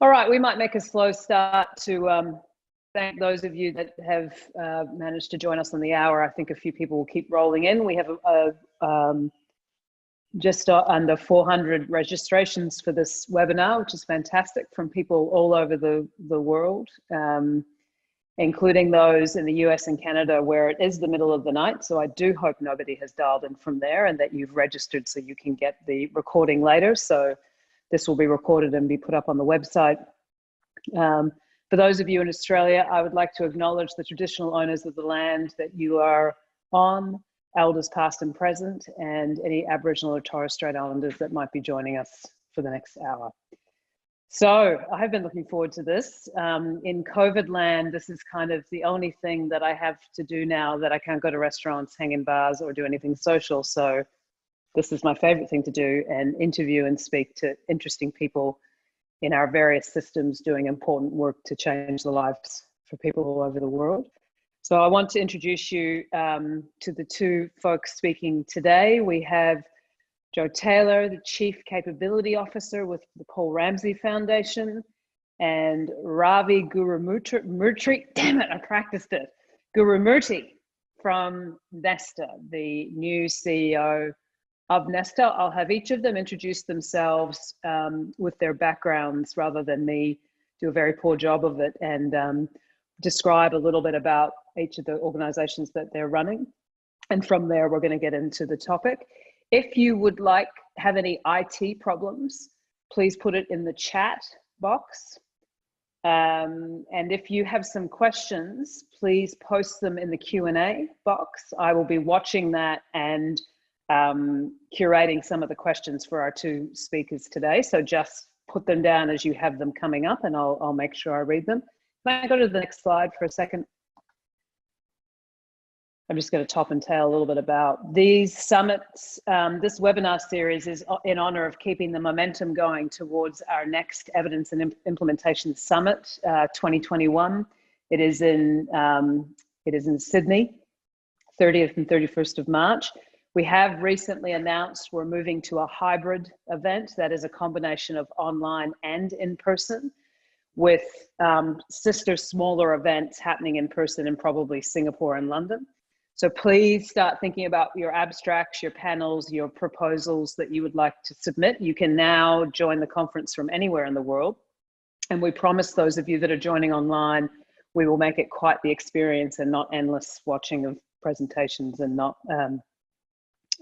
All right, we might make a slow start to thank those of you that have managed to join us on the hour. I think a few people will keep rolling in. We have just under 400 registrations for this webinar, which is fantastic, from people all over the world, including those in the US and Canada where it is the middle of the night. So I do hope nobody has dialed in from there and that you've registered so you can get the recording later. So this will be recorded and be put up on the website. For those of you in Australia, I would like to acknowledge the traditional owners of the land that you are on, elders past and present, and any Aboriginal or Torres Strait Islanders that might be joining us for the next hour. So I have been looking forward to this. In COVID land, this is kind of the only thing that I have to do now that I can't go to restaurants, hang in bars, or do anything social. So this is my favorite thing to do, and interview and speak to interesting people in our various systems doing important work to change the lives for people all over the world. So I want to introduce you to the two folks speaking today. We have Joe Taylor, the Chief Capability Officer with the Paul Ramsay Foundation, and Ravi Gurumurthy, damn it, I practiced it, Gurumurthy from Nesta, the new CEO of Nesta. I'll have each of them introduce themselves with their backgrounds rather than me do a very poor job of it, and describe a little bit about each of the organizations that they're running. And from there, we're going to get into the topic. If you would have any IT problems, please put it in the chat box. And if you have some questions, please post them in the Q&A box. I will be watching that and curating some of the questions for our two speakers today. So just put them down as you have them coming up, and I'll make sure I read them. Can I go to the next slide for a second? I'm just going to top and tail a little bit about these summits. This webinar series is in honor of keeping the momentum going towards our next Evidence and Implementation Summit 2021. It is in Sydney, 30th and 31st of March. We have recently announced we're moving to a hybrid event that is a combination of online and in person, with sister smaller events happening in person in probably Singapore and London. So please start thinking about your abstracts, your panels, your proposals that you would like to submit. You can now join the conference from anywhere in the world. And we promise those of you that are joining online, we will make it quite the experience and not endless watching of presentations and not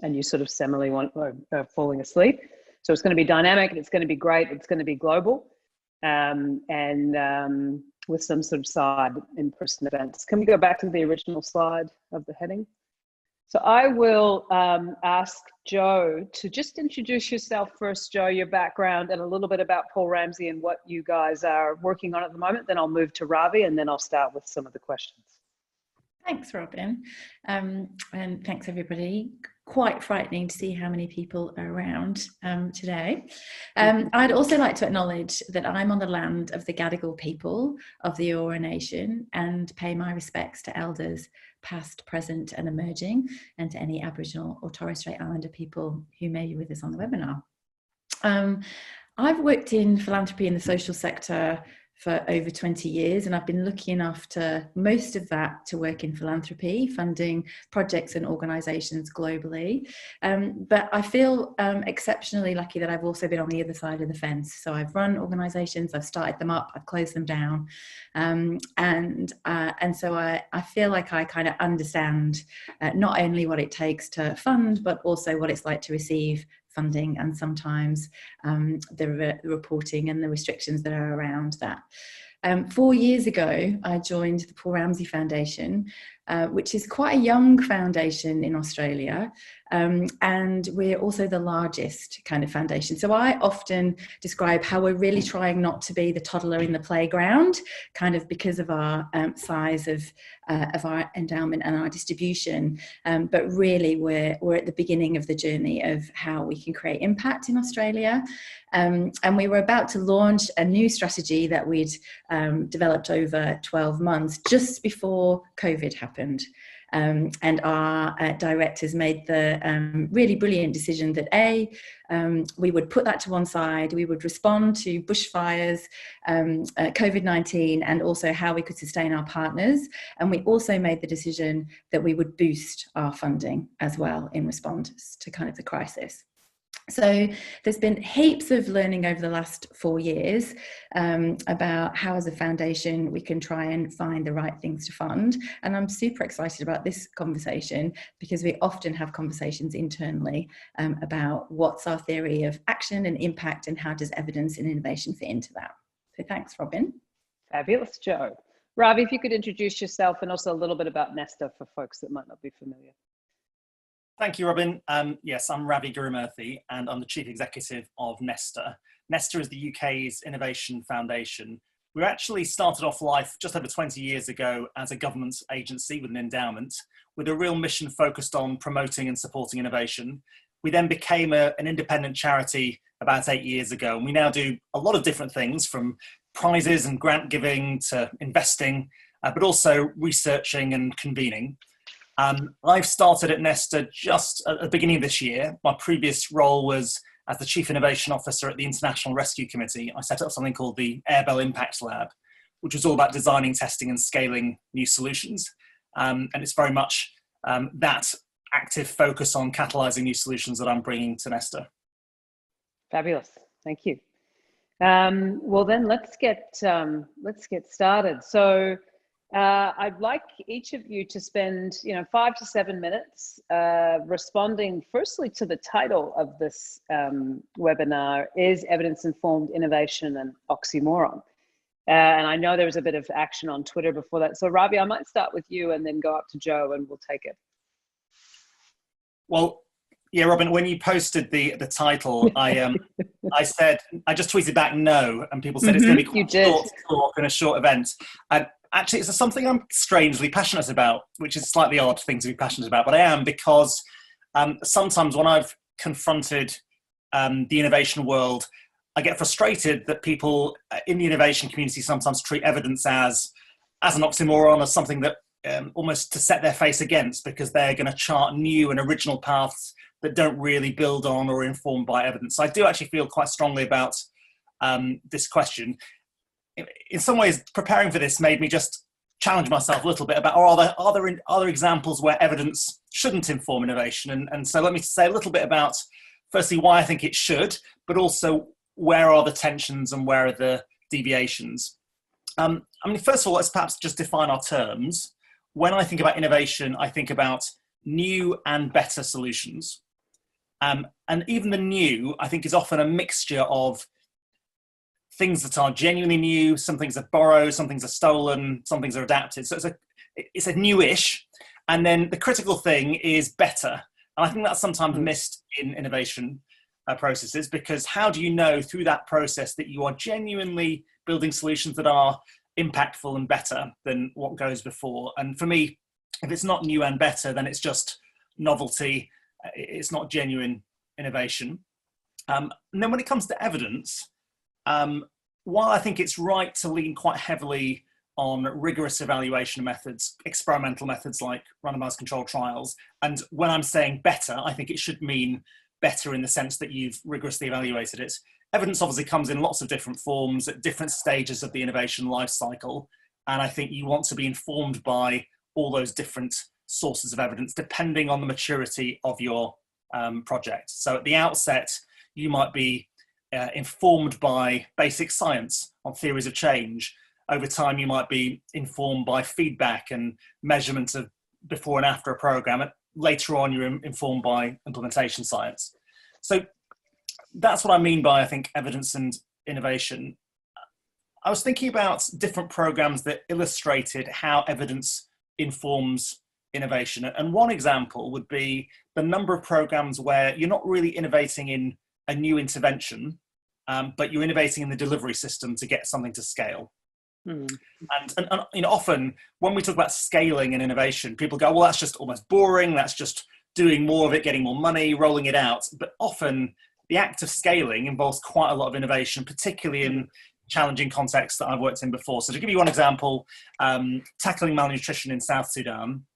and you sort of falling asleep. So it's going to be dynamic, it's going to be great, it's going to be global, and with some sort of side in-person events. Can we go back to the original slide of the heading? So I will ask Joe to just introduce yourself first, Joe, your background, and a little bit about Paul Ramsay and what you guys are working on at the moment. Then I'll move to Ravi, and then I'll start with some of the questions. Thanks, Robyn, and thanks everybody. Quite frightening to see how many people are around today. I'd also like to acknowledge that I'm on the land of the Gadigal people of the Eora Nation, and pay my respects to elders past, present and emerging, and to any Aboriginal or Torres Strait Islander people who may be with us on the webinar. I've worked in philanthropy in the social sector for over 20 years, and I've been lucky enough to most of that to work in philanthropy, funding projects and organisations globally. But I feel exceptionally lucky that I've also been on the other side of the fence. So I've run organisations, I've started them up, I've closed them down, and so I feel like I kind of understand not only what it takes to fund, but also what it's like to receive funding, and sometimes the reporting and the restrictions that are around that. 4 years ago, I joined the Paul Ramsay Foundation, which is quite a young foundation in Australia, and we're also the largest kind of foundation. So I often describe how we're really trying not to be the toddler in the playground, kind of because of our size of our endowment and our distribution, but really we're at the beginning of the journey of how we can create impact in Australia. And we were about to launch a new strategy that we'd developed over 12 months just before COVID happened. And our directors made the really brilliant decision that we would put that to one side, we would respond to bushfires, COVID-19, and also how we could sustain our partners. And we also made the decision that we would boost our funding as well in response to kind of the crisis. So there's been heaps of learning over the last 4 years about how as a foundation we can try and find the right things to fund. And I'm super excited about this conversation because we often have conversations internally about what's our theory of action and impact and how does evidence and innovation fit into that. So thanks, Robyn. Fabulous, Jo. Ravi, if you could introduce yourself and also a little bit about Nesta for folks that might not be familiar. Thank you, Robyn. Yes, I'm Ravi Gurumurthy, and I'm the Chief Executive of Nesta. Nesta is the UK's innovation foundation. We actually started off life just over 20 years ago as a government agency with an endowment, with a real mission focused on promoting and supporting innovation. We then became an independent charity about 8 years ago, and we now do a lot of different things, from prizes and grant giving to investing, but also researching and convening. I've started at Nesta just at the beginning of this year. My previous role was as the Chief Innovation Officer at the International Rescue Committee. I set up something called the Airbell Impact Lab, which was all about designing, testing and scaling new solutions. And it's very much that active focus on catalysing new solutions that I'm bringing to Nesta. Fabulous, thank you. Well then, let's get started. So I'd like each of you to spend 5 to 7 minutes responding firstly to the title of this webinar, Is Evidence-Informed Innovation an Oxymoron? And I know there was a bit of action on Twitter before that. So Ravi, I might start with you and then go up to Jo and we'll take it. Well, yeah, Robyn, when you posted the title, I said, I just tweeted back no, and people said it's going to be quite a short talk and a short event. And actually, it's something I'm strangely passionate about, which is a slightly odd thing to be passionate about, but I am, because sometimes when I've confronted the innovation world, I get frustrated that people in the innovation community sometimes treat evidence as an oxymoron, as something that almost to set their face against, because they're going to chart new and original paths that don't really build on or informed by evidence. So I do actually feel quite strongly about this question. In some ways, preparing for this made me just challenge myself a little bit about, are there examples where evidence shouldn't inform innovation? And so let me say a little bit about, firstly, why I think it should, but also where are the tensions and where are the deviations? First of all, let's perhaps just define our terms. When I think about innovation, I think about new and better solutions. And even the new, I think, is often a mixture of things that are genuinely new, some things are borrowed, some things are stolen, some things are adapted. So it's a newish. And then the critical thing is better. And I think that's sometimes missed in innovation processes, because how do you know through that process that you are genuinely building solutions that are impactful and better than what goes before? And for me, if it's not new and better, then it's just novelty. It's not genuine innovation. And then when it comes to evidence, while I think it's right to lean quite heavily on rigorous evaluation methods, experimental methods like randomized controlled trials, and when I'm saying better, I think it should mean better in the sense that you've rigorously evaluated it. Evidence obviously comes in lots of different forms at different stages of the innovation life cycle. And I think you want to be informed by all those different sources of evidence depending on the maturity of your project. So at the outset, you might be informed by basic science on theories of change. Over time, you might be informed by feedback and measurement of before and after a program. Later on, you're informed by implementation science. So that's what I mean by, I think, evidence and innovation. I was thinking about different programs that illustrated how evidence informs innovation. And one example would be the number of programs where you're not really innovating in a new intervention, but you're innovating in the delivery system to get something to scale. And often when we talk about scaling and innovation, people go, well, that's just almost boring. That's just doing more of it, getting more money, rolling it out. But often the act of scaling involves quite a lot of innovation, particularly in challenging contexts that I've worked in before. So to give you one example, tackling malnutrition in South Sudan,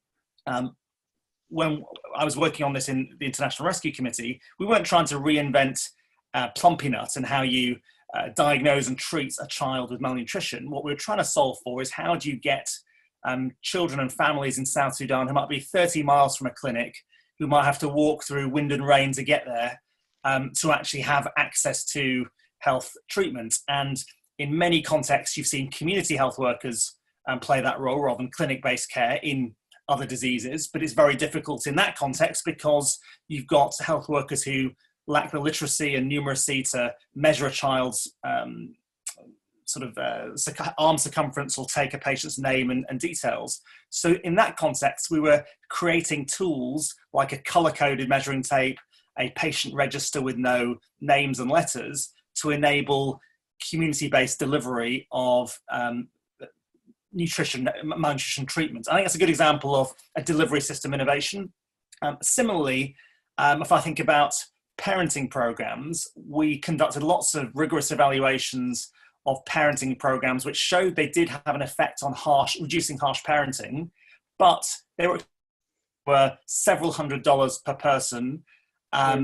when I was working on this in the International Rescue Committee, we weren't trying to reinvent Plumpy-Nut and how you diagnose and treat a child with malnutrition. What we were trying to solve for is how do you get children and families in South Sudan who might be 30 miles from a clinic, who might have to walk through wind and rain to get there, to actually have access to health treatment. And in many contexts, you've seen community health workers play that role rather than clinic-based care in other diseases, but it's very difficult in that context because you've got health workers who lack the literacy and numeracy to measure a child's arm circumference or take a patient's name and details. So in that context, we were creating tools like a color-coded measuring tape, a patient register with no names and letters to enable community-based delivery of malnutrition treatment. I think that's a good example of a delivery system innovation. Similarly, if I think about parenting programs, we conducted lots of rigorous evaluations of parenting programs which showed they did have an effect on reducing harsh parenting, but they were several $100s per person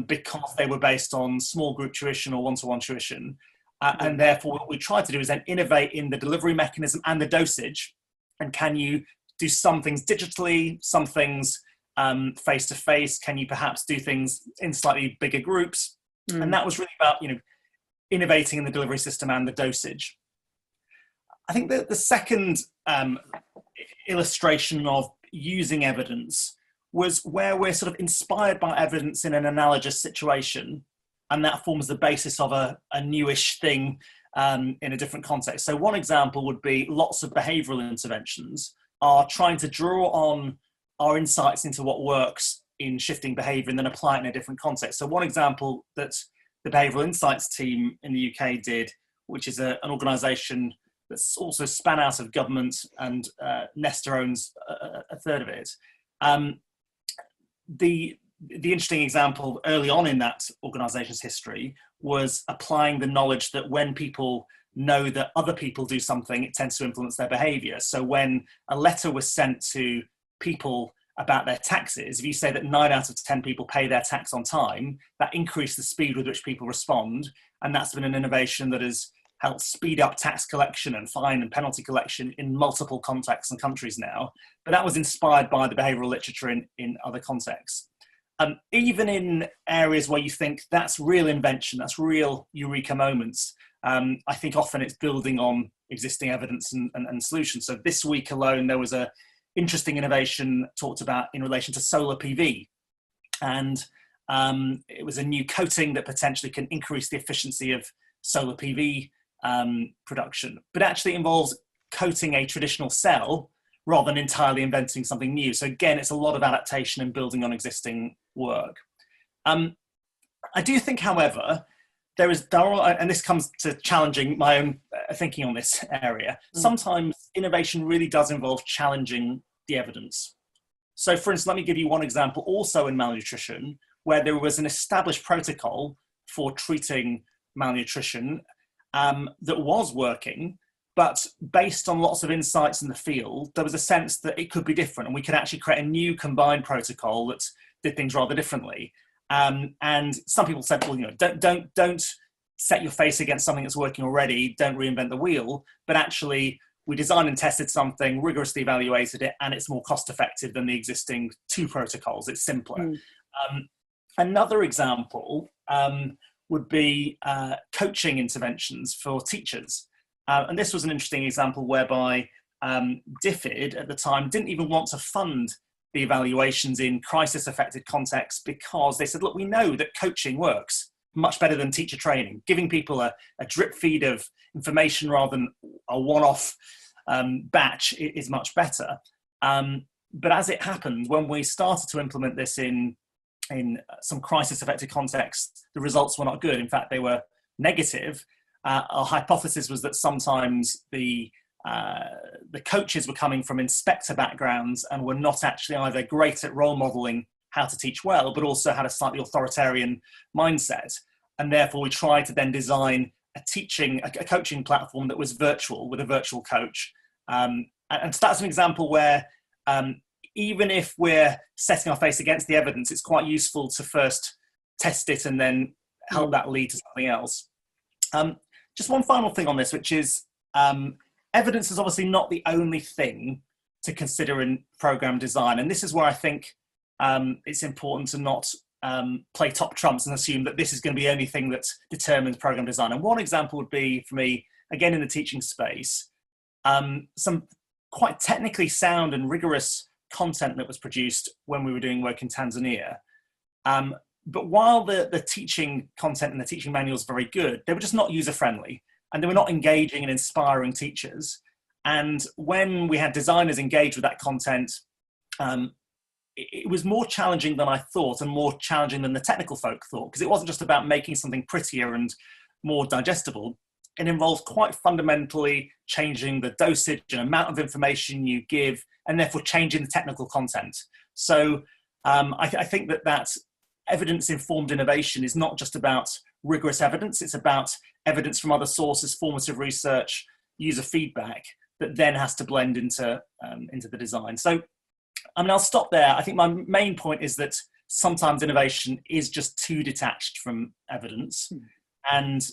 because they were based on small group tuition or one-to-one tuition. And therefore, what we tried to do is then innovate in the delivery mechanism and the dosage. And can you do some things digitally, some things face-to-face? Can you perhaps do things in slightly bigger groups? And that was really about, innovating in the delivery system and the dosage. I think that the second illustration of using evidence was where we're sort of inspired by evidence in an analogous situation, and that forms the basis of a newish thing in a different context. So one example would be lots of behavioural interventions are trying to draw on our insights into what works in shifting behaviour and then apply it in a different context. So one example that the Behavioural Insights team in the UK did, which is an organisation that's also span out of government, and Nesta owns a third of it. The interesting example early on in that organisation's history was applying the knowledge that when people know that other people do something, it tends to influence their behaviour. So when a letter was sent to people about their taxes, if you say that 9 out of 10 people pay their tax on time, that increased the speed with which people respond. And that's been an innovation that has helped speed up tax collection and fine and penalty collection in multiple contexts and countries now. But that was inspired by the behavioural literature in other contexts. Even in areas where you think that's real invention, that's real eureka moments, I think often it's building on existing evidence and solutions. So this week alone, there was a interesting innovation talked about in relation to solar PV. And it was a new coating that potentially can increase the efficiency of solar PV production, but actually involves coating a traditional cell rather than entirely inventing something new. So again, it's a lot of adaptation and building on existing work. I do think, however, and this comes to challenging my own thinking on this area, sometimes innovation really does involve challenging the evidence. So for instance, let me give you one example also in malnutrition, where there was an established protocol for treating malnutrition that was working, but based on lots of insights in the field, there was a sense that it could be different and we could actually create a new combined protocol that did things rather differently. And some people said, well, don't set your face against something that's working already, don't reinvent the wheel, but actually we designed and tested something, rigorously evaluated it, and it's more cost effective than the existing 2 protocols. It's simpler. Another example would be coaching interventions for teachers. And this was an interesting example whereby DFID at the time didn't even want to fund the evaluations in crisis-affected contexts because they said, look, we know that coaching works much better than teacher training. Giving people a drip feed of information rather than a one-off batch is much better. But as it happened, when we started to implement this in some crisis-affected contexts, the results were not good. In fact, they were negative. Our hypothesis was that sometimes the coaches were coming from inspector backgrounds and were not actually either great at role modeling how to teach well, but also had a slightly authoritarian mindset. And therefore we tried to then design a coaching platform that was virtual with a virtual coach. And so that's an example where even if we're setting our face against the evidence, it's quite useful to first test it and then help that lead to something else. Just one final thing on this, which is evidence is obviously not the only thing to consider in program design. And this is where I think it's important to not play top trumps and assume that this is going to be the only thing that determines program design. And one example would be, for me, again, in the teaching space, some quite technically sound and rigorous content that was produced when we were doing work in Tanzania. But while the teaching content and the teaching manuals are very good, they were just not user-friendly, and they were not engaging and inspiring teachers. And when we had designers engage with that content, it was more challenging than I thought, and more challenging than the technical folk thought, because it wasn't just about making something prettier and more digestible. It involved quite fundamentally changing the dosage and amount of information you give, and therefore changing the technical content. So I think that evidence-informed innovation is not just about rigorous evidence, it's about evidence from other sources, formative research, user feedback, that then has to blend into the design. So, I mean, I'll stop there. I think my main point is that sometimes innovation is just too detached from evidence. And,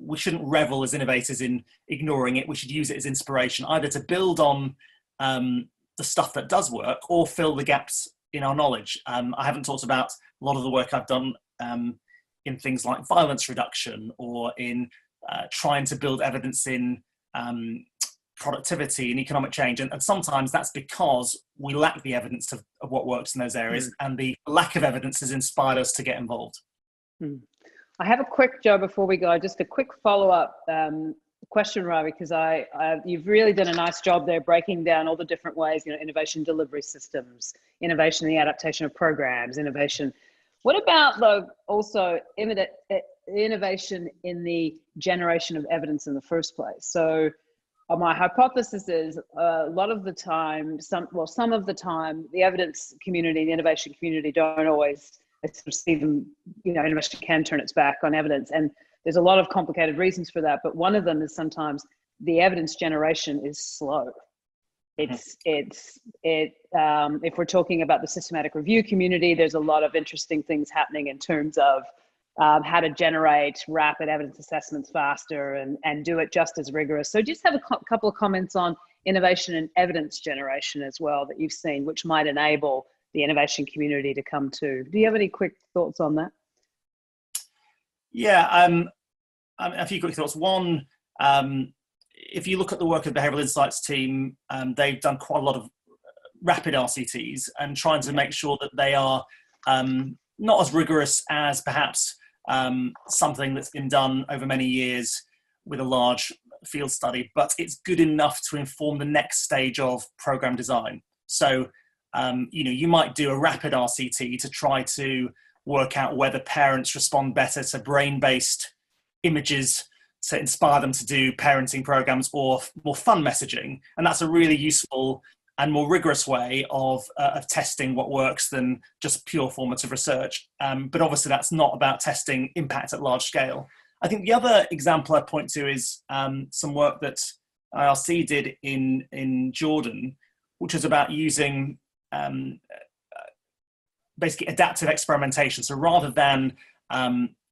we shouldn't revel as innovators in ignoring it. We should use it as inspiration, either to build on the stuff that does work or fill the gaps in our knowledge. I haven't talked about a lot of the work I've done in things like violence reduction, or in trying to build evidence in productivity and economic change. And sometimes that's because we lack the evidence of what works in those areas, and the lack of evidence has inspired us to get involved. I have a quick, Joe, before we go, just a quick follow-up question, Ravi, because you've really done a nice job there breaking down all the different ways, innovation delivery systems, innovation in the adaptation of programs, innovation. What about, though, also innovation in the generation of evidence in the first place? So my hypothesis is a lot of the time, some of the time, the evidence community, the innovation community don't always sort of see them, innovation can turn its back on evidence. And there's a lot of complicated reasons for that. But one of them is sometimes the evidence generation is slow. If we're talking about the systematic review community, there's a lot of interesting things happening in terms of how to generate rapid evidence assessments faster and do it just as rigorous. So just have a couple of comments on innovation and evidence generation as well that you've seen, which might enable the innovation community to come to. Do you have any quick thoughts on that? Yeah, a few quick thoughts. One, if you look at the work of the Behavioural Insights team, they've done quite a lot of rapid RCTs and trying to make sure that they are not as rigorous as perhaps something that's been done over many years with a large field study, but it's good enough to inform the next stage of program design. So, you might do a rapid RCT to try to work out whether parents respond better to brain-based images to inspire them to do parenting programs or more fun messaging. And that's a really useful and more rigorous way of testing what works than just pure formative research. But obviously that's not about testing impact at large scale. I think the other example I point to is some work that IRC did in Jordan, which was about using basically adaptive experimentation. So rather than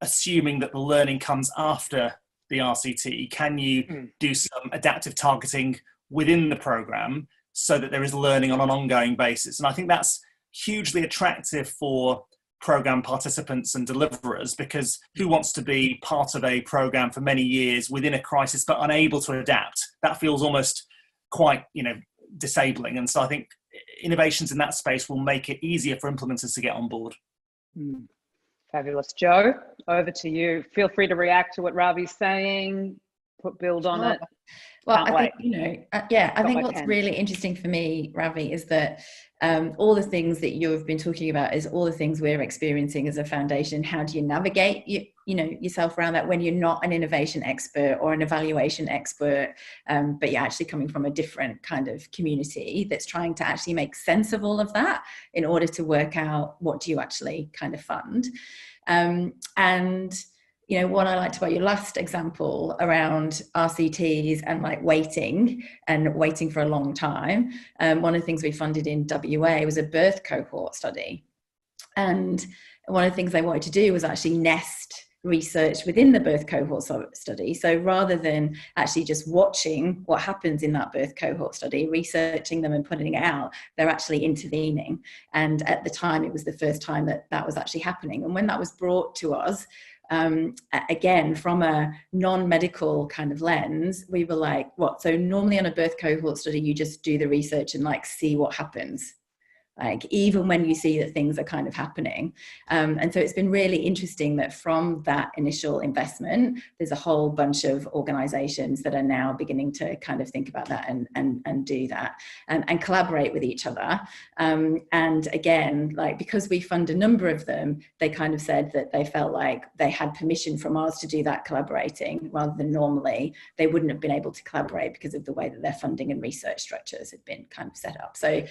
assuming that the learning comes after the RCT, can you do some adaptive targeting within the program so that there is learning on an ongoing basis? And I think that's hugely attractive for program participants and deliverers, because who wants to be part of a program for many years within a crisis but unable to adapt? That feels almost quite, disabling. And so I think innovations in that space will make it easier for implementers to get on board. Fabulous. Joe, over to you. Feel free to react to what Ravi's saying, build on it. Well, I think, I think what's really interesting for me, Ravi, is that all the things that you've been talking about is all the things we're experiencing as a foundation. How do you navigate yourself around that when you're not an innovation expert or an evaluation expert, but you're actually coming from a different kind of community that's trying to actually make sense of all of that in order to work out what do you actually kind of fund. And you know, what I liked about your last example around RCTs and like waiting for a long time. One of the things we funded in WA was a birth cohort study. And one of the things they wanted to do was actually nest research within the birth cohort study. So rather than actually just watching what happens in that birth cohort study, researching them and putting it out, they're actually intervening. And at the time, it was the first time that that was actually happening. And when that was brought to us, again, from a non-medical kind of lens, we were like, what? So normally on a birth cohort study, you just do the research and like see what happens, like even when you see that things are kind of happening. And so it's been really interesting that from that initial investment, there's a whole bunch of organizations that are now beginning to kind of think about that and do that and collaborate with each other. And again, like because we fund a number of them, they kind of said that they felt like they had permission from us to do that collaborating, rather than normally they wouldn't have been able to collaborate because of the way that their funding and research structures had been kind of set up. So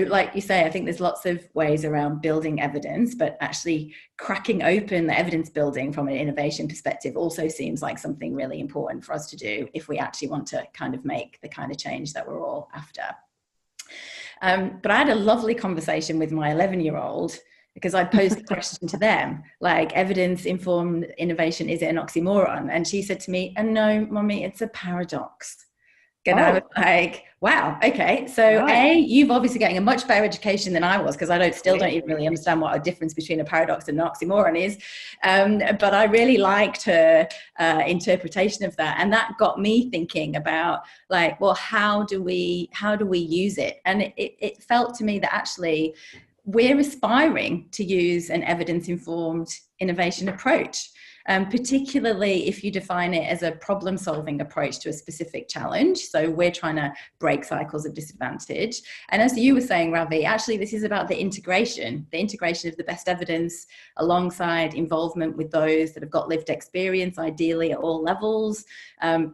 like you say, I think there's lots of ways around building evidence, but actually cracking open the evidence building from an innovation perspective also seems like something really important for us to do if we actually want to kind of make the kind of change that we're all after. But I had a lovely conversation with my 11-year-old because I posed the question to them, like, evidence-informed innovation, is it an oxymoron? And she said to me, no, Mummy, it's a paradox. And I was like, wow, okay. So right. You've obviously getting a much better education than I was, because I still don't even really understand what a difference between a paradox and an oxymoron is. But I really liked her interpretation of that. And that got me thinking about like, well, how do we use it? And it felt to me that actually we're aspiring to use an evidence-informed innovation approach. Particularly if you define it as a problem-solving approach to a specific challenge. So we're trying to break cycles of disadvantage. And as you were saying, Ravi, actually this is about the integration of the best evidence alongside involvement with those that have got lived experience, ideally at all levels,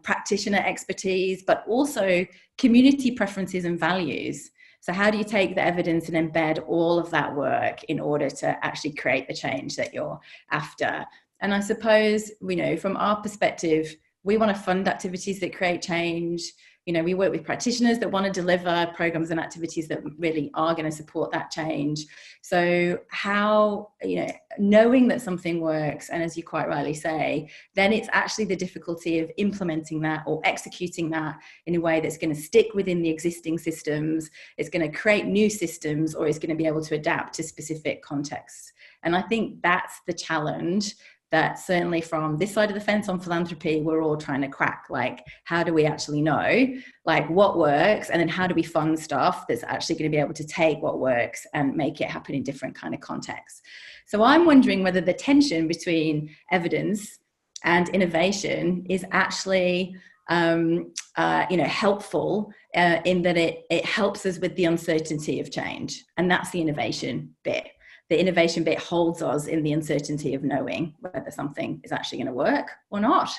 practitioner expertise, but also community preferences and values. So how do you take the evidence and embed all of that work in order to actually create the change that you're after? And I suppose, you know, from our perspective, we want to fund activities that create change. You know, we work with practitioners that want to deliver programs and activities that really are going to support that change. So how, you know, knowing that something works, and as you quite rightly say, then it's actually the difficulty of implementing that or executing that in a way that's going to stick within the existing systems, it's going to create new systems, or it's going to be able to adapt to specific contexts. And I think that's the challenge that certainly from this side of the fence on philanthropy, we're all trying to crack. Like, how do we actually know, like, what works? And then how do we fund stuff that's actually going to be able to take what works and make it happen in different kind of contexts? So I'm wondering whether the tension between evidence and innovation is actually, helpful in that it helps us with the uncertainty of change. And that's the innovation bit. The innovation bit holds us in the uncertainty of knowing whether something is actually going to work or not.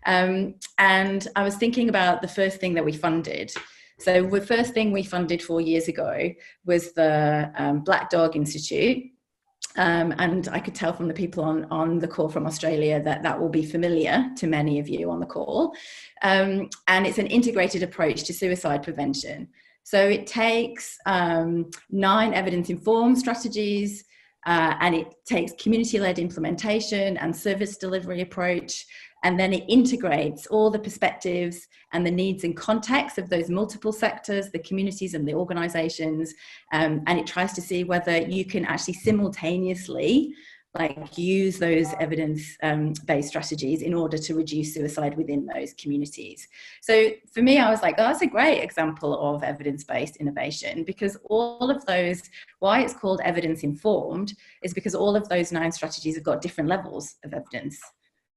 And I was thinking about the first thing that we funded. So the first thing we funded 4 years ago was the Black Dog Institute. And I could tell from the people on the call from Australia that will be familiar to many of you on the call. And it's an integrated approach to suicide prevention. So it takes 9 evidence-informed strategies, and it takes community-led implementation and service delivery approach, and then it integrates all the perspectives and the needs and context of those multiple sectors, the communities and the organizations, and it tries to see whether you can actually simultaneously use those evidence-based strategies in order to reduce suicide within those communities. So for me, I was like, oh, that's a great example of evidence-based innovation, because all of those, why it's called evidence-informed is because all of those 9 strategies have got different levels of evidence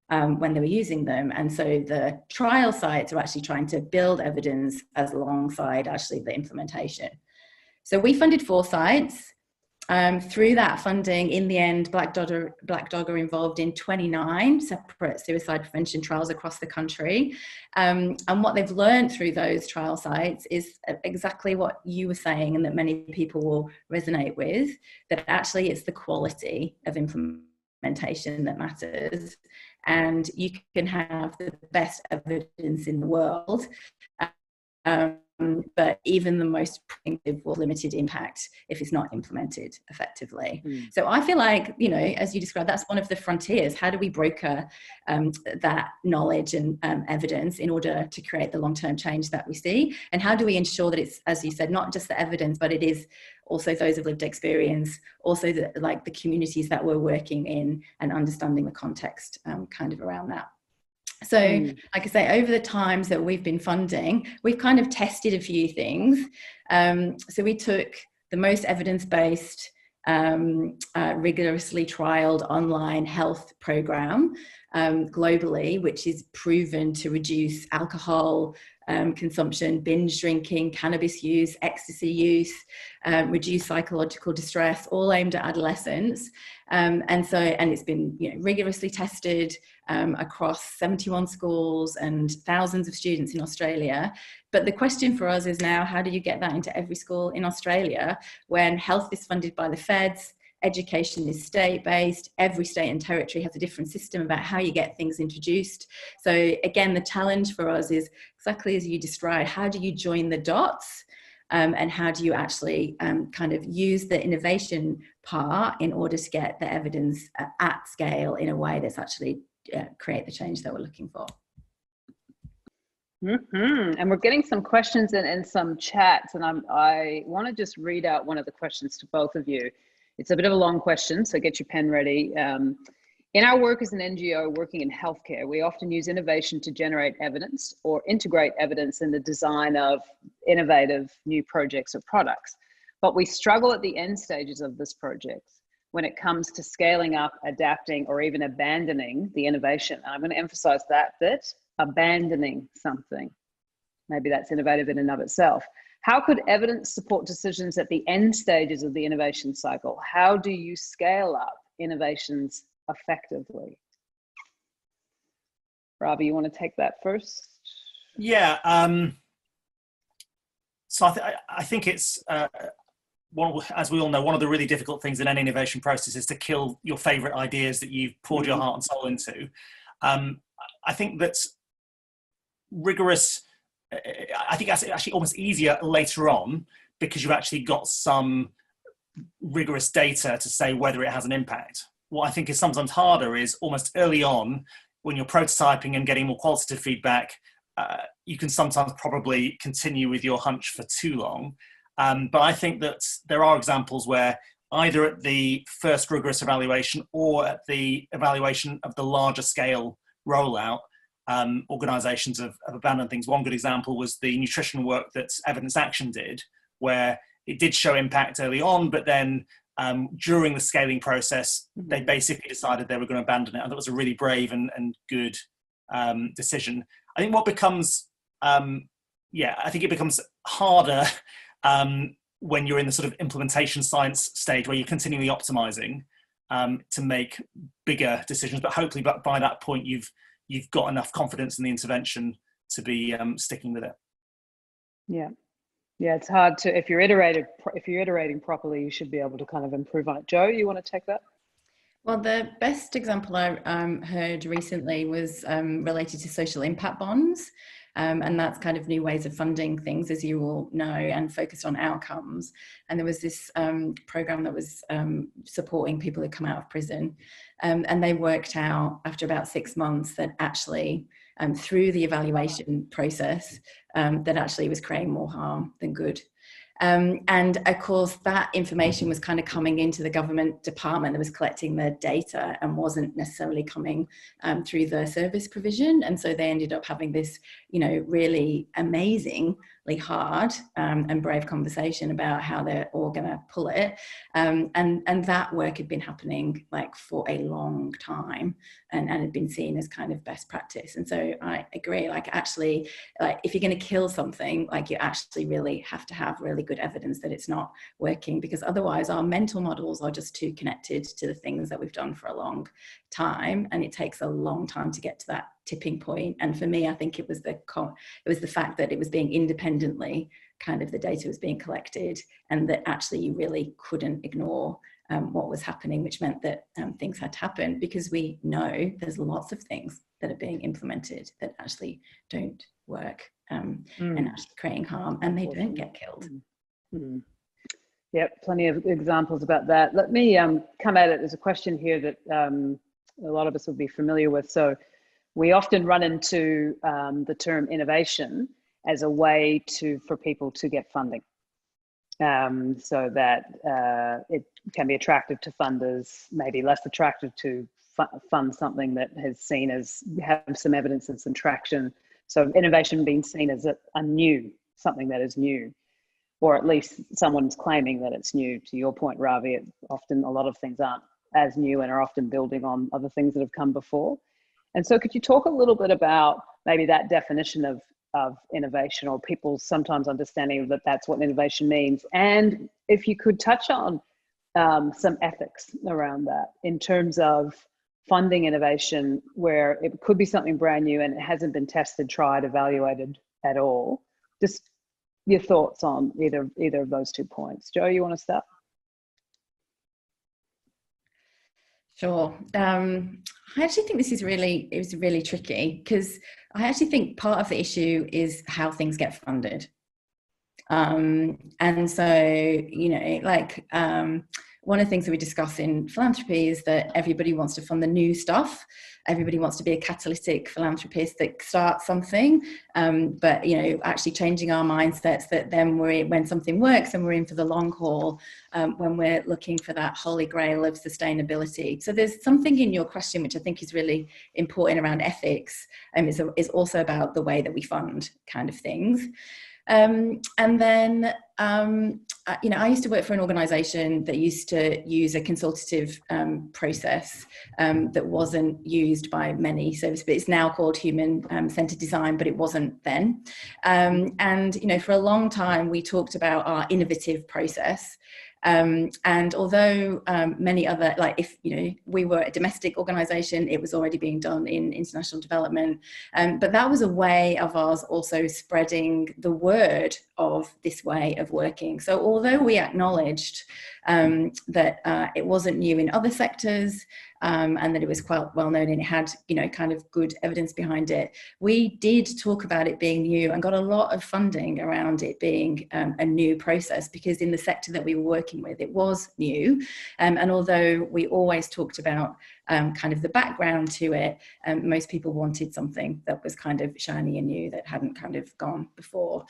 when they were using them. And so the trial sites are actually trying to build evidence as alongside actually the implementation. So we funded 4 sites. Through that funding, in the end, Black Dog are involved in 29 separate suicide prevention trials across the country. And what they've learned through those trial sites is exactly what you were saying, and that many people will resonate with, that actually it's the quality of implementation that matters. and you can have the best evidence in the world, but even the most primitive will have limited impact if it's not implemented effectively. So I feel like, you know, as you described, that's one of the frontiers. How do we broker that knowledge and evidence in order to create the long-term change that we see? And how do we ensure that it's, as you said, not just the evidence, but it is also those of lived experience, also the communities that we're working in, and understanding the context kind of around that. So, like I say, over the times that we've been funding, we've kind of tested a few things. So we took the most evidence-based, rigorously trialed online health program globally, which is proven to reduce alcohol consumption, binge drinking, cannabis use, ecstasy use, reduce psychological distress, all aimed at adolescents. And it's been, you know, rigorously tested across 71 schools and thousands of students in Australia. But the question for us is now, how do you get that into every school in Australia when health is funded by the feds, education is state-based, every state and territory has a different system about how you get things introduced. So again, the challenge for us is exactly as you described, how do you join the dots? And how do you actually kind of use the innovation part in order to get the evidence at scale in a way that's actually create the change that we're looking for. And we're getting some questions in some chats, and I want to just read out one of the questions to both of you. It's a bit of a long question, so get your pen ready. In our work as an NGO working in healthcare, we often use innovation to generate evidence or integrate evidence in the design of innovative new projects or products. But we struggle at the end stages of this project when it comes to scaling up, adapting, or even abandoning the innovation. And I'm going to emphasize that bit, abandoning something. Maybe that's innovative in and of itself. How could evidence support decisions at the end stages of the innovation cycle? How do you scale up innovations effectively? Ravi, you want to take that first? Yeah. So I think it's, as we all know, one of the really difficult things in any innovation process is to kill your favorite ideas that you've poured your heart and soul into. I think that's rigorous. I think that's actually almost easier later on because you've actually got some rigorous data to say whether it has an impact. What I think is sometimes harder is almost early on when you're prototyping and getting more qualitative feedback, you can sometimes probably continue with your hunch for too long. But I think that there are examples where either at the first rigorous evaluation or at the evaluation of the larger scale rollout, organisations have abandoned things. One good example was the nutrition work that Evidence Action did, where it did show impact early on, but then during the scaling process, they basically decided they were going to abandon it. And that was a really brave and good decision. I think what becomes, I think it becomes harder when you're in the sort of implementation science stage where you're continually optimizing to make bigger decisions. But hopefully by that point, you've got enough confidence in the intervention to be sticking with it. Yeah, it's hard to, if you're iterating properly, you should be able to kind of improve on it. Jo, you want to take that? Well, the best example I heard recently was related to social impact bonds. And that's kind of new ways of funding things, as you all know, and focused on outcomes. And there was this program that was supporting people who come out of prison. And they worked out after about 6 months that actually through the evaluation process, that actually was creating more harm than good. And of course, that information was kind of coming into the government department that was collecting the data and wasn't necessarily coming through the service provision. And so they ended up having this, really amazingly hard and brave conversation about how they're all going to pull it. And that work had been happening like for a long time and had been seen as kind of best practice. And so I agree, actually, if you're going to kill something, you actually really have to have really good evidence that it's not working, because otherwise our mental models are just too connected to the things that we've done for a long time, and it takes a long time to get to that tipping point. And for me, I think it was the fact that it was being independently, kind of the data was being collected, and that actually you really couldn't ignore what was happening, which meant that things had to happen, because we know there's lots of things that are being implemented that actually don't work and actually creating harm, and they don't get killed. Yep, plenty of examples about that. Let me come at it. There's a question here that a lot of us will be familiar with. So we often run into the term innovation as a way for people to get funding, so that it can be attractive to funders, maybe less attractive to fund something that has seen as have some evidence and some traction. So innovation being seen as something that is new, or at least someone's claiming that it's new. To your point, Ravi, often a lot of things aren't as new and are often building on other things that have come before. And so could you talk a little bit about maybe that definition of innovation, or people's sometimes understanding that that's what innovation means? And if you could touch on some ethics around that in terms of funding innovation where it could be something brand new and it hasn't been tested, tried, evaluated at all. Just your thoughts on either of those 2 points. Jo, you want to start? Sure. I actually think this is really tricky, because I actually think part of the issue is how things get funded. And so, one of the things that we discuss in philanthropy is that everybody wants to fund the new stuff. Everybody wants to be a catalytic philanthropist that starts something, but actually changing our mindsets that then when something works, and we're in for the long haul, when we're looking for that holy grail of sustainability. So there's something in your question which I think is really important around ethics, and is also about the way that we fund kind of things. And then, I used to work for an organisation that used to use a consultative process that wasn't used by many service, but it's now called human-centred design, but it wasn't then. And, for a long time, we talked about our innovative process. And although many other, if we were a domestic organisation, it was already being done in international development, but that was a way of ours also spreading the word of this way of working. So although we acknowledged that it wasn't new in other sectors, and that it was quite well known and it had kind of good evidence behind it, we did talk about it being new and got a lot of funding around it being a new process, because in the sector that we were working with, it was new. And although we always talked about kind of the background to it, most people wanted something that was kind of shiny and new, that hadn't kind of gone before.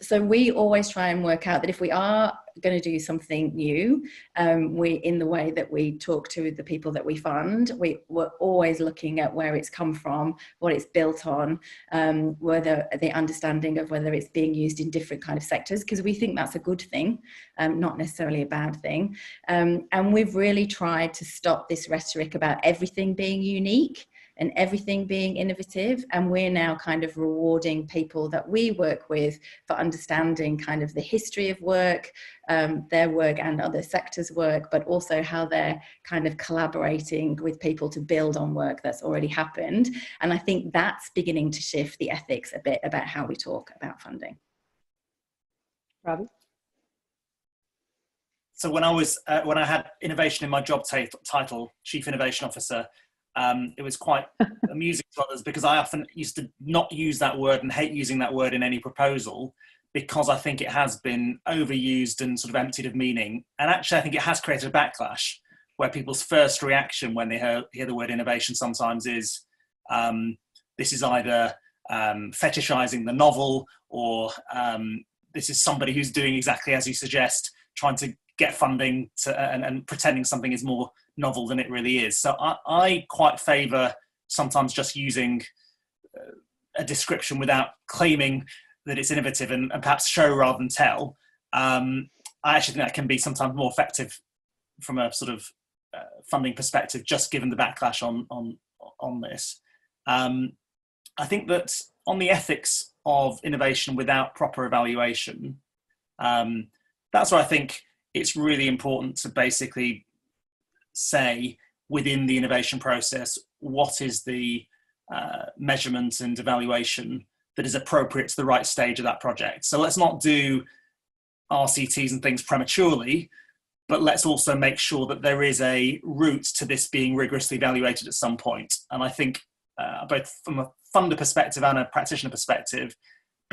So we always try and work out that if we are going to do something new, in the way that we talk to the people that we fund, we're always looking at where it's come from, what it's built on, whether the understanding of whether it's being used in different kind of sectors, because we think that's a good thing, not necessarily a bad thing. And we've really tried to stop this rhetoric about everything being unique and everything being innovative. And we're now kind of rewarding people that we work with for understanding kind of the history of work, their work and other sectors' work, but also how they're kind of collaborating with people to build on work that's already happened. And I think that's beginning to shift the ethics a bit about how we talk about funding. Ravi? So when I had innovation in my job title, Chief Innovation Officer, it was quite amusing to others, because I often used to not use that word and hate using that word in any proposal, because I think it has been overused and sort of emptied of meaning. And actually, I think it has created a backlash, where people's first reaction when they hear the word innovation sometimes is, this is either fetishizing the novel, or this is somebody who's doing exactly as you suggest, trying to get funding and pretending something is more novel than it really is. So I quite favour sometimes just using a description without claiming that it's innovative, and perhaps show rather than tell. I actually think that can be sometimes more effective from a sort of funding perspective, just given the backlash on this. I think that on the ethics of innovation without proper evaluation, that's where I think it's really important to basically say within the innovation process, what is the measurement and evaluation that is appropriate to the right stage of that project. So let's not do RCTs and things prematurely, but let's also make sure that there is a route to this being rigorously evaluated at some point. And I think both from a funder perspective and a practitioner perspective,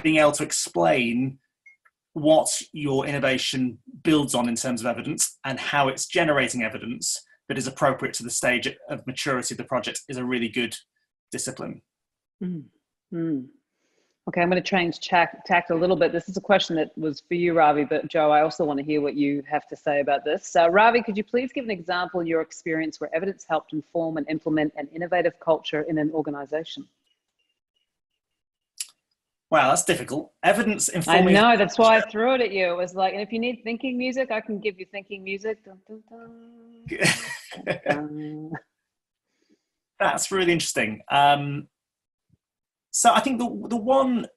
being able to explain what your innovation builds on in terms of evidence and how it's generating evidence that is appropriate to the stage of maturity of the project is a really good discipline. Mm-hmm. Okay, I'm going to change tact a little bit. This is a question that was for you, Ravi, but Joe, I also want to hear what you have to say about this. Ravi, could you please give an example of your experience where evidence helped inform and implement an innovative culture in an organization? Wow, that's difficult. Evidence informing. I know, that's why I threw it at you. It was like, and if you need thinking music, I can give you thinking music. Dun, dun, dun. Dun. That's really interesting. So I think the one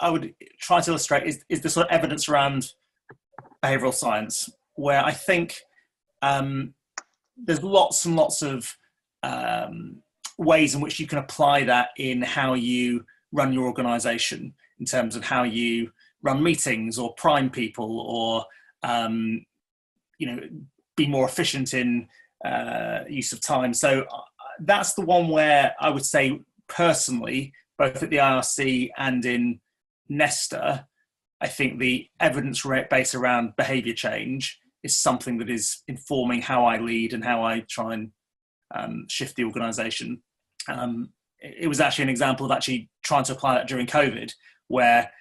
I would try to illustrate is the sort of evidence around behavioural science, where I think there's lots and lots of ways in which you can apply that in how you run your organisation, in terms of how you run meetings or prime people, or be more efficient in use of time. So that's the one where I would say personally, both at the IRC and in Nesta, I think the evidence base around behaviour change is something that is informing how I lead and how I try and shift the organisation. It was actually an example of actually trying to apply that during COVID, where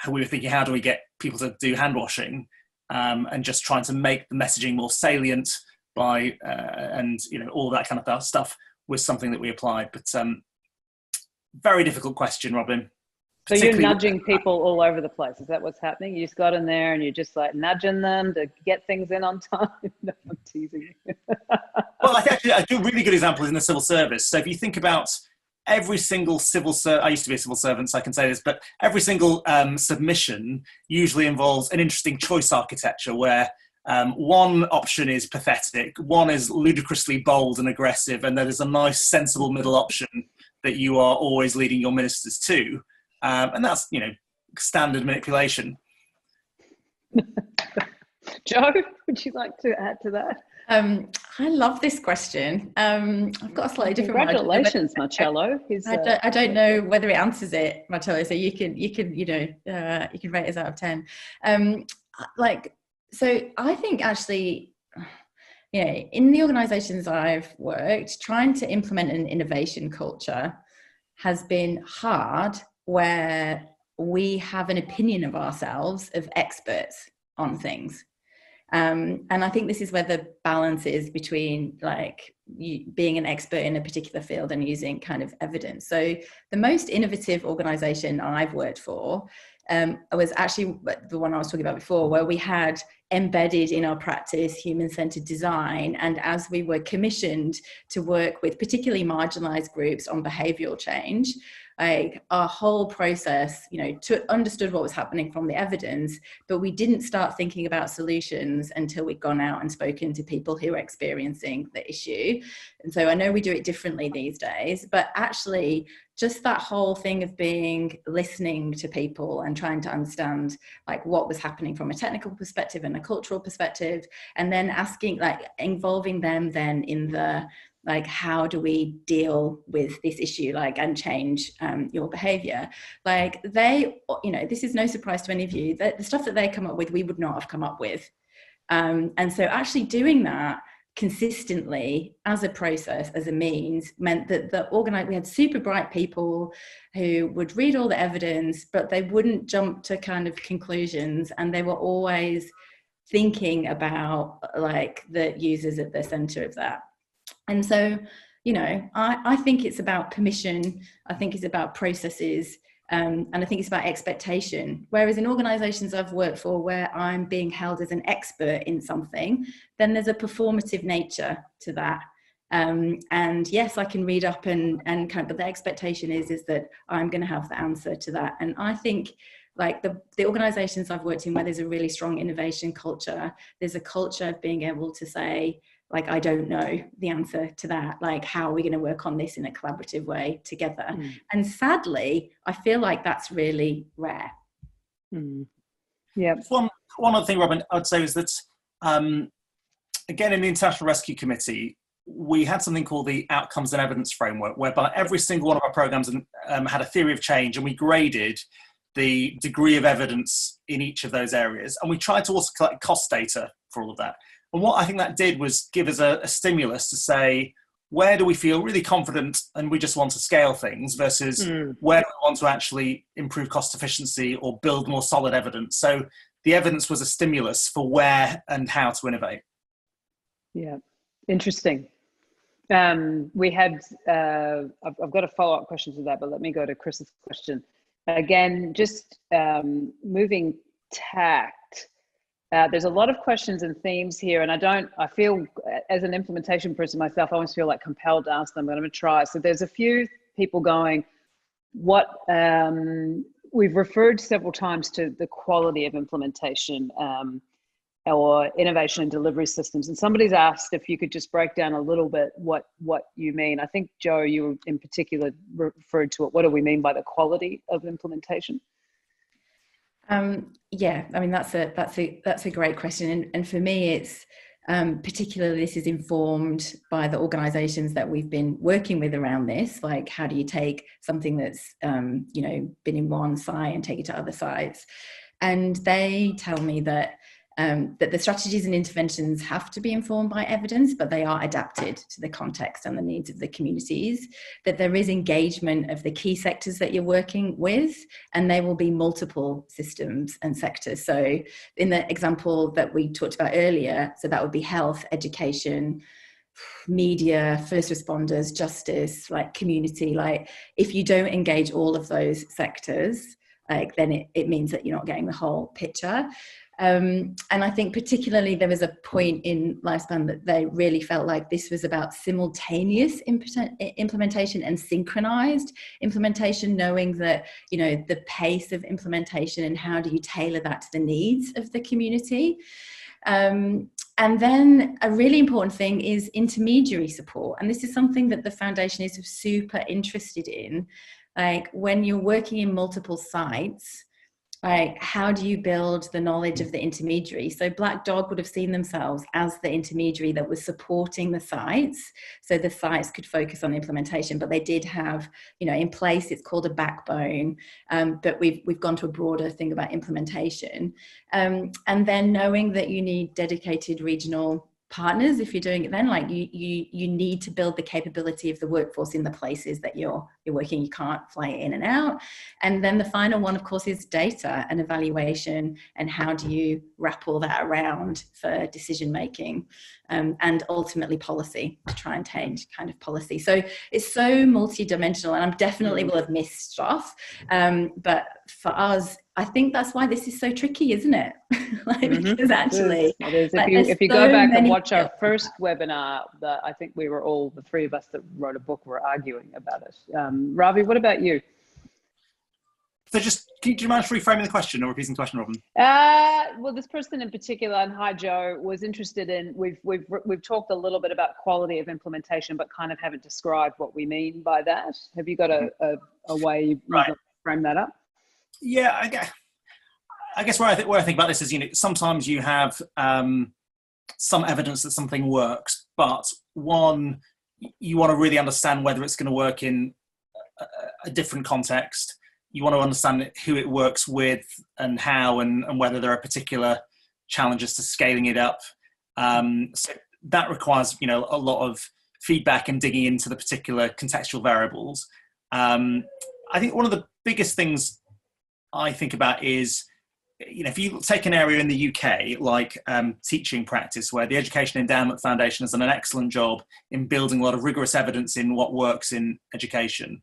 we were thinking, how do we get people to do hand washing, and just trying to make the messaging more salient by and all that kind of stuff was something that we applied. But very difficult question, Robyn. So you're nudging people all over the place. Is that what's happening? You just got in there and you're just like nudging them to get things in on time? No, I'm teasing you. Well, I do really good examples in the civil service. So if you think about every single civil servant, I used to be a civil servant, so I can say this, but every single submission usually involves an interesting choice architecture where one option is pathetic, one is ludicrously bold and aggressive, and there is a nice, sensible middle option that you are always leading your ministers to. And that's, standard manipulation. Joe, would you like to add to that? I love this question. I've got a slightly different. Congratulations, Marcello. I don't know whether it answers it, Marcello. So you can rate us out of 10. So I think actually, in the organisations I've worked, trying to implement an innovation culture has been hard, where we have an opinion of ourselves of experts on things. And I think this is where the balance is between being an expert in a particular field and using kind of evidence. So the most innovative organisation I've worked for was actually the one I was talking about before, where we had embedded in our practice human-centered design. And as we were commissioned to work with particularly marginalised groups on behavioural change, our whole process, understood what was happening from the evidence, but we didn't start thinking about solutions until we'd gone out and spoken to people who were experiencing the issue. And so I know we do it differently these days, but actually just that whole thing of listening to people and trying to understand what was happening from a technical perspective and a cultural perspective, and then involving them then in the how do we deal with this issue, and change your behavior? This is no surprise to any of you, that the stuff that they come up with, we would not have come up with. And so actually doing that consistently as a process, as a means, meant that we had super bright people who would read all the evidence, but they wouldn't jump to kind of conclusions, and they were always thinking about the users at the center of that. And so, I think it's about permission. I think it's about processes. And I think it's about expectation. Whereas in organisations I've worked for, where I'm being held as an expert in something, then there's a performative nature to that. And yes, I can read up but the expectation is that I'm going to have the answer to that. And I think the organisations I've worked in, where there's a really strong innovation culture, there's a culture of being able to say, I don't know the answer to that. How are we going to work on this in a collaborative way together? Mm. And sadly, I feel like that's really rare. Mm. Yeah. One other thing, Robyn, I'd say is that, again, in the International Rescue Committee, we had something called the Outcomes and Evidence Framework, whereby every single one of our programs had a theory of change, and we graded the degree of evidence in each of those areas. And we tried to also collect cost data for all of that. And what I think that did was give us a stimulus to say, where do we feel really confident and we just want to scale things versus where do we want to actually improve cost efficiency or build more solid evidence? So the evidence was a stimulus for where and how to innovate. Yeah, interesting. We had, I've got a follow-up question to that, but let me go to Chris's question. Again, just moving tact. There's a lot of questions and themes here, and I feel as an implementation person myself, I always feel like compelled to ask them, but I'm going to try. So there's a few people going, we've referred several times to the quality of implementation or innovation and delivery systems. And somebody's asked if you could just break down a little bit what you mean. I think, Joe, you in particular referred to it. What do we mean by the quality of implementation? Yeah, I mean, that's a great question. And for me, it's particularly this is informed by the organizations that we've been working with around this. Like, how do you take something that's, been in one site and take it to other sites? And they tell me that the strategies and interventions have to be informed by evidence, but they are adapted to the context and the needs of the communities, that there is engagement of the key sectors that you're working with, and they will be multiple systems and sectors. So in the example that we talked about earlier, so that would be health, education, media, first responders, justice, like community. Like, if you don't engage all of those sectors, like, then it means that you're not getting the whole picture. And I think particularly there was a point in Lifespan that they really felt like this was about simultaneous implementation and synchronized implementation, knowing that, the pace of implementation and how do you tailor that to the needs of the community. And then a really important thing is intermediary support. And this is something that the foundation is super interested in. Like, when you're working in multiple sites, like, how do you build the knowledge of the intermediary? So Black Dog would have seen themselves as the intermediary that was supporting the sites, so the sites could focus on implementation. But they did have, in place, it's called a backbone, but we've gone to a broader thing about implementation. And then knowing that you need dedicated regional partners if you're doing it, then like you need to build the capability of the workforce in the places that you're working. You can't fly in and out. And then the final one, of course, is data and evaluation, and how do you wrap all that around for decision making, and ultimately policy, to try and change kind of policy. So it's so multi-dimensional, and I'm definitely will have missed stuff, but for us, I think that's why this is so tricky, isn't it? Because actually, it is. If you go back and watch our first webinar, I think we were all, the three of us that wrote a book, were arguing about it. Ravi, what about you? So do you mind reframing the question or repeating the question, Robyn? Well, this person in particular, and hi Joe, was interested in, we've talked a little bit about quality of implementation, but kind of haven't described what we mean by that. Have you got a way you frame that up? Yeah, I guess where I think about this is, sometimes you have some evidence that something works, but one, you want to really understand whether it's going to work in a different context. You want to understand who it works with and how, and whether there are particular challenges to scaling it up. So that requires, a lot of feedback and digging into the particular contextual variables. I think one of the biggest things I think about is, if you take an area in the UK like teaching practice, where the Education Endowment Foundation has done an excellent job in building a lot of rigorous evidence in what works in education,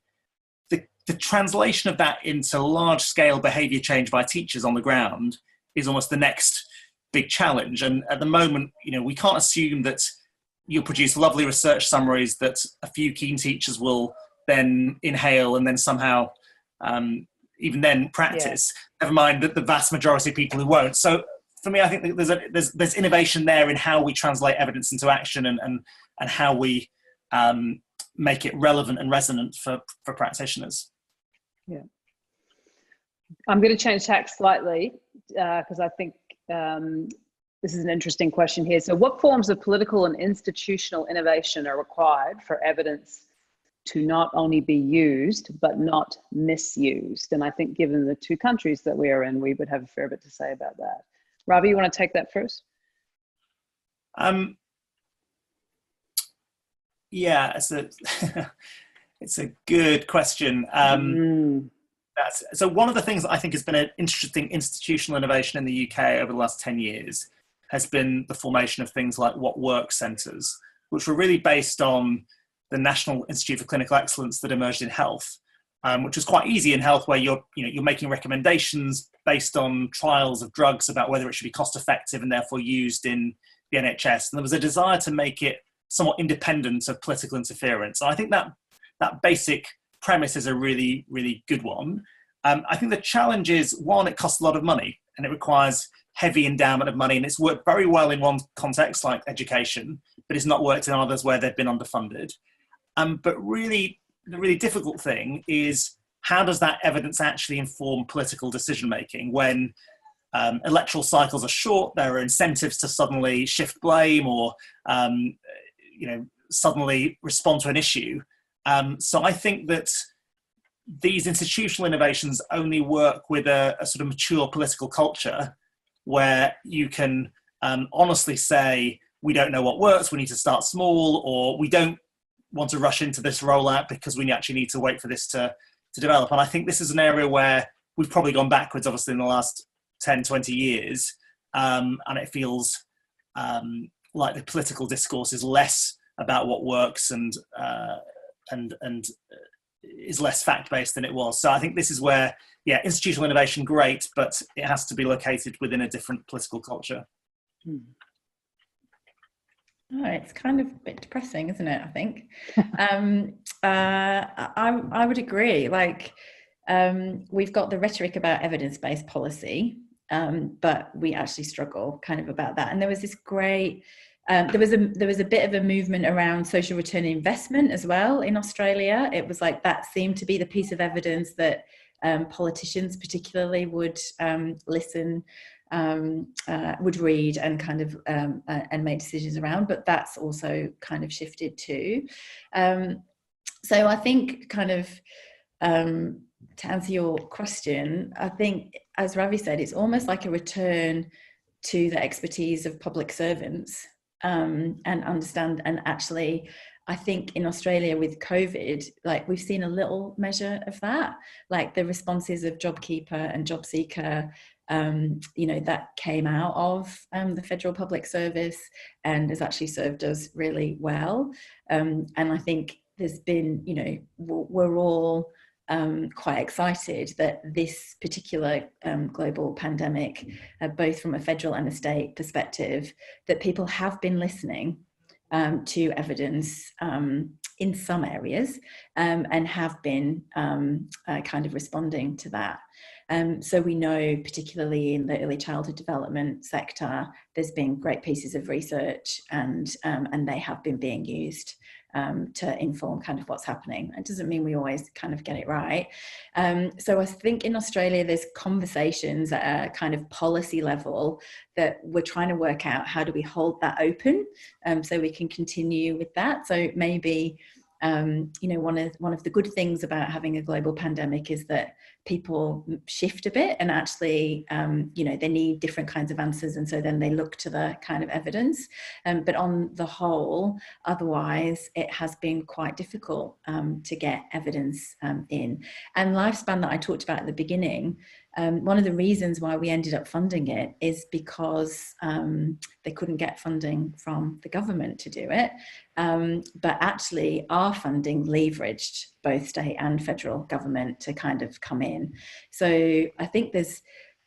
the translation of that into large-scale behaviour change by teachers on the ground is almost the next big challenge. And at the moment, we can't assume that you'll produce lovely research summaries that a few keen teachers will then inhale and then somehow even then practice. Yeah. Never mind the vast majority of people who won't. So for me, I think there's innovation there in how we translate evidence into action, and how we make it relevant and resonant for practitioners. Yeah. I'm going to change tack slightly. because I think this is an interesting question here. So what forms of political and institutional innovation are required for evidence to not only be used, but not misused? And I think given the two countries that we are in, we would have a fair bit to say about that. Ravi, you want to take that first? Yeah, it's a good question. So one of the things that I think has been an interesting institutional innovation in the UK over the last 10 years has been the formation of things like What Works centres, which were really based on the National Institute for Clinical Excellence that emerged in health, which was quite easy in health, where you're making recommendations based on trials of drugs about whether it should be cost effective and therefore used in the NHS. And there was a desire to make it somewhat independent of political interference. And I think that basic premise is a really, really good one. I think the challenge is, one, it costs a lot of money and it requires heavy endowment of money, and it's worked very well in one context like education, but it's not worked in others where they've been underfunded. But really, the really difficult thing is, how does that evidence actually inform political decision making when electoral cycles are short? There are incentives to suddenly shift blame or suddenly respond to an issue. So I think that these institutional innovations only work with a sort of mature political culture where you can honestly say, we don't know what works, we need to start small, or we don't want to rush into this rollout because we actually need to wait for this to develop. And I think this is an area where we've probably gone backwards, obviously, in the last 10, 20 years. And it feels like the political discourse is less about what works and is less fact-based than it was. So I think this is where, institutional innovation, great, but it has to be located within a different political culture. Oh, it's kind of a bit depressing, isn't it? I think. I would agree. Like, we've got the rhetoric about evidence-based policy, but we actually struggle kind of about that. And there was this great. There was a bit of a movement around social return investment as well in Australia. It was like that seemed to be the piece of evidence that politicians particularly would listen, would read and kind of and make decisions around. But that's also kind of shifted too. So I think kind of to answer your question, I think, as Ravi said, it's almost like a return to the expertise of public servants. And understand, and actually I think in Australia with COVID, like we've seen a little measure of that, like the responses of JobKeeper and JobSeeker, that came out of the federal public service and has actually served us really well. And I think there's been, we're all quite excited that this particular global pandemic, both from a federal and a state perspective, that people have been listening to evidence in some areas and have been kind of responding to that. So we know, particularly in the early childhood development sector, there's been great pieces of research and they have been being used to inform kind of what's happening. It doesn't mean we always kind of get it right. So I think in Australia, there's conversations at a kind of policy level that we're trying to work out, how do we hold that open so we can continue with that. So maybe, one of the good things about having a global pandemic is that people shift a bit and actually, they need different kinds of answers. And so then they look to the kind of evidence. But on the whole, otherwise, it has been quite difficult to get evidence in. And lifespan that I talked about at the beginning, one of the reasons why we ended up funding it is because they couldn't get funding from the government to do it. But actually our funding leveraged both state and federal government to kind of come in. So I think there's,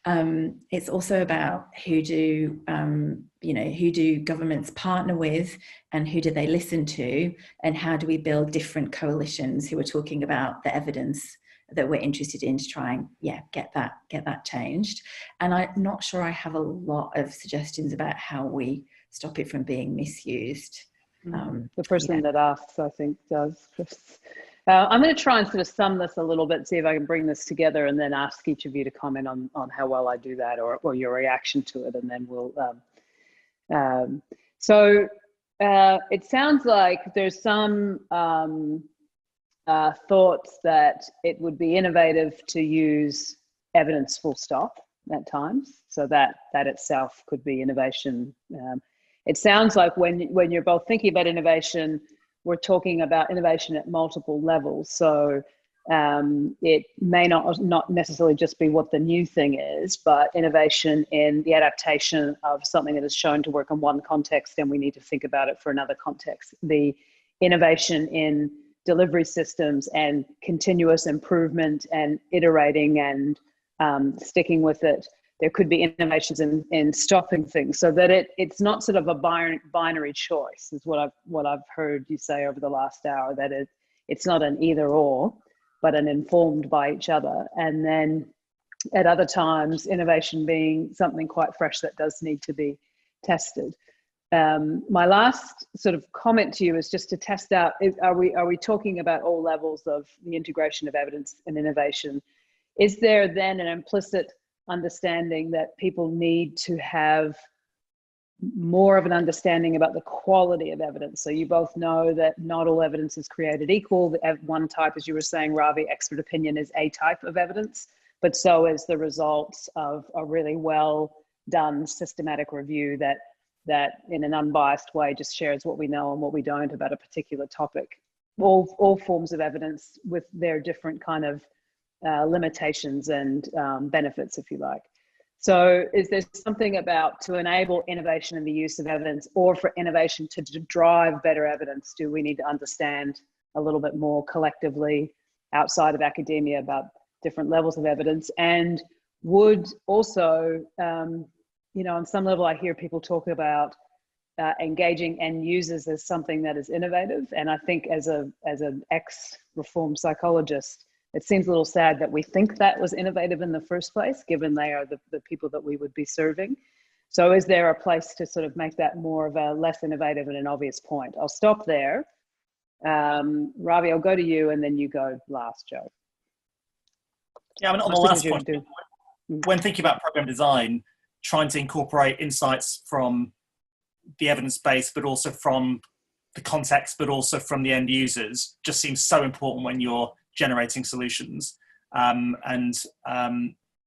it's also about who do governments partner with and who do they listen to, and how do we build different coalitions who are talking about the evidence that we're interested in to try and get that changed. And I'm not sure I have a lot of suggestions about how we stop it from being misused. The person that asks, I think, does. I'm going to try and sort of sum this a little bit, see if I can bring this together, and then ask each of you to comment on how well I do that, or your reaction to it, and then we'll. It sounds like there's some thoughts that it would be innovative to use evidence full stop at times, so that itself could be innovation. It sounds like when you're both thinking about innovation, we're talking about innovation at multiple levels. So it may not necessarily just be what the new thing is, but innovation in the adaptation of something that is shown to work in one context, and we need to think about it for another context. The innovation in delivery systems and continuous improvement and iterating and sticking with it. There could be innovations in stopping things, so that it's not sort of a binary choice, is what I've heard you say over the last hour, that it's not an either or, but an informed by each other. And then at other times, innovation being something quite fresh that does need to be tested. My last sort of comment to you is just to test out, are we talking about all levels of the integration of evidence and innovation? Is there then an implicit understanding that people need to have more of an understanding about the quality of evidence? So you both know that not all evidence is created equal. One type, as you were saying, Ravi, expert opinion is a type of evidence, but so is the results of a really well done systematic review that in an unbiased way just shares what we know and what we don't about a particular topic. All forms of evidence with their different kind of limitations and benefits, if you like. So is there something about, to enable innovation in the use of evidence, or for innovation to drive better evidence, do we need to understand a little bit more collectively outside of academia about different levels of evidence? And would also, on some level, I hear people talk about engaging end users as something that is innovative. And I think as an ex-reform psychologist, it seems a little sad that we think that was innovative in the first place, given they are the people that we would be serving. So is there a place to sort of make that more of a less innovative and an obvious point? I'll stop there. Ravi, I'll go to you, and then you go last, Joe. Yeah, I mean, on the last point, when thinking about program design, trying to incorporate insights from the evidence base, but also from the context, but also from the end users, just seems so important when you're generating solutions. And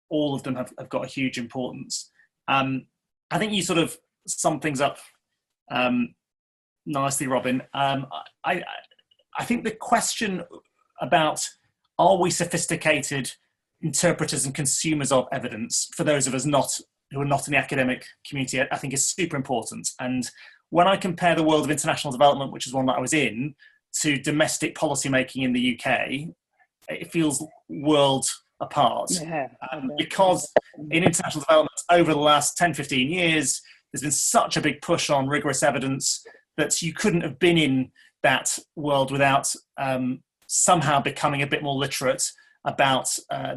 all of them have got a huge importance. I think you sort of sum things up nicely, Robyn. I think the question about, are we sophisticated interpreters and consumers of evidence, for those of us who are not in the academic community, I think is super important. And when I compare the world of international development, which is one that I was in, to domestic policymaking in the UK, it feels worlds apart. Because in international development, over the last 10, 15 years, there's been such a big push on rigorous evidence that you couldn't have been in that world without somehow becoming a bit more literate about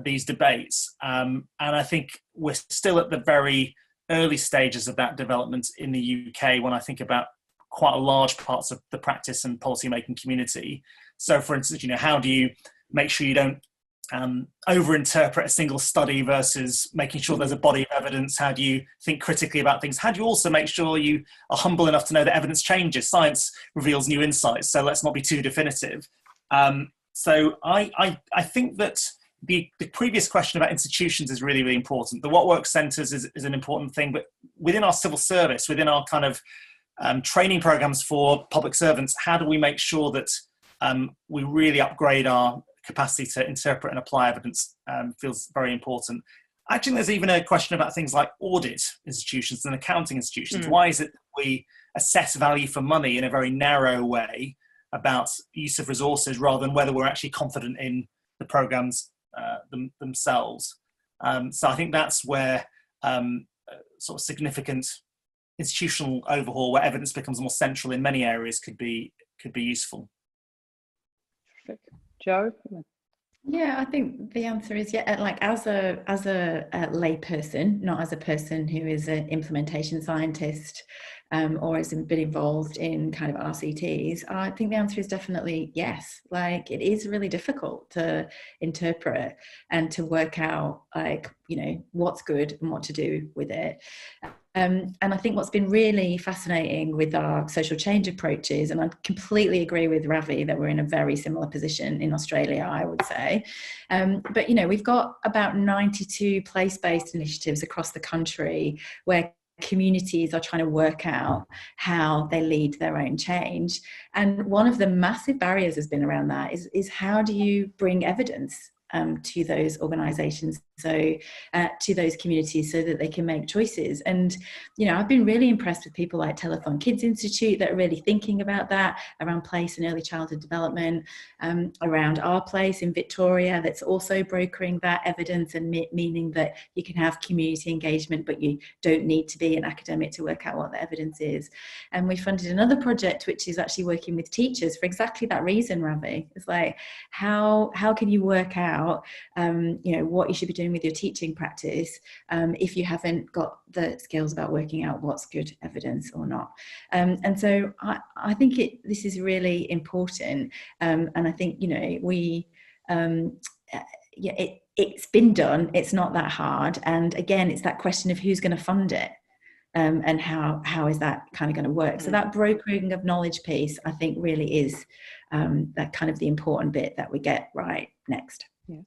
these debates. And I think we're still at the very early stages of that development in the UK when I think about quite a large parts of the practice and policymaking community. So for instance, how do you make sure you don't over-interpret a single study versus making sure there's a body of evidence? How do you think critically about things? How do you also make sure you are humble enough to know that evidence changes? Science reveals new insights, so let's not be too definitive. So I think that the previous question about institutions is really, really important. The What Works centres is an important thing, but within our civil service, within our kind of training programs for public servants, how do we make sure that we really upgrade our capacity to interpret and apply evidence? Feels very important. Actually, there's even a question about things like audit institutions and accounting institutions. Why is it that we assess value for money in a very narrow way about use of resources, rather than whether we're actually confident in the programs themselves? So I think that's where sort of significant institutional overhaul, where evidence becomes more central in many areas, could be useful. Perfect. Joe? Yeah, I think the answer is yeah. Like as a lay person, not as a person who is an implementation scientist, or has been involved in kind of RCTs, I think the answer is definitely yes. Like, it is really difficult to interpret and to work out, like, you know, what's good and what to do with it. And I think what's been really fascinating with our social change approaches, and I completely agree with Ravi that we're in a very similar position in Australia, I would say. But, you know, we've got about 92 place-based initiatives across the country where communities are trying to work out how they lead their own change. And one of the massive barriers has been around that is how do you bring evidence to those organisations, so to those communities, so that they can make choices. And, you know, I've been really impressed with people like Telethon Kids Institute that are really thinking about that, around place and early childhood development, around Our Place in Victoria, that's also brokering that evidence and meaning that you can have community engagement, but you don't need to be an academic to work out what the evidence is. And we funded another project which is actually working with teachers for exactly that reason, Ravi. It's like, how can you work out you know, what you should be doing with your teaching practice if you haven't got the skills about working out what's good evidence or not. And so I think this is really important, and I think, you know, we it's been done, it's not that hard, and again, it's that question of who's going to fund it. And how is that kind of going to work? So that brokering of knowledge piece, I think, really is that kind of the important bit that we get right next. Yeah.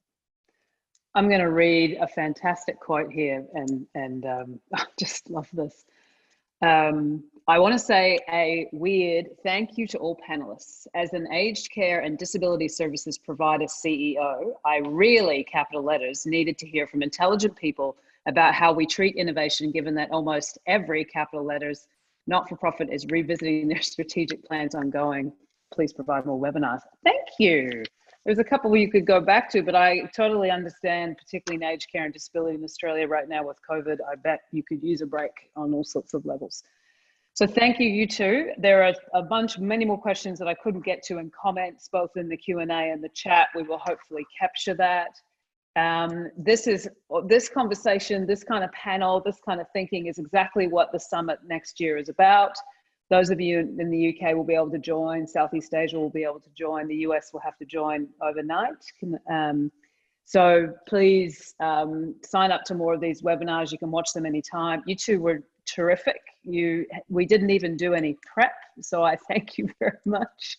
I'm going to read a fantastic quote here, and I just love this. I want to say a weird thank you to all panelists. As an aged care and disability services provider CEO, I really, capital letters, needed to hear from intelligent people about how we treat innovation, given that almost every, capital letters, not-for-profit is revisiting their strategic plans ongoing. Please provide more webinars. Thank you. There's a couple you could go back to, but I totally understand, particularly in aged care and disability in Australia right now with COVID, I bet you could use a break on all sorts of levels. So thank you, you two. There are many more questions that I couldn't get to in comments, both in the Q&A and the chat. We will hopefully capture that. This conversation, this kind of panel, this kind of thinking is exactly what the summit next year is about. Those of you in the UK will be able to join, Southeast Asia will be able to join, the US will have to join overnight. So please sign up to more of these webinars. You can watch them anytime. You two were terrific. We didn't even do any prep, so I thank you very much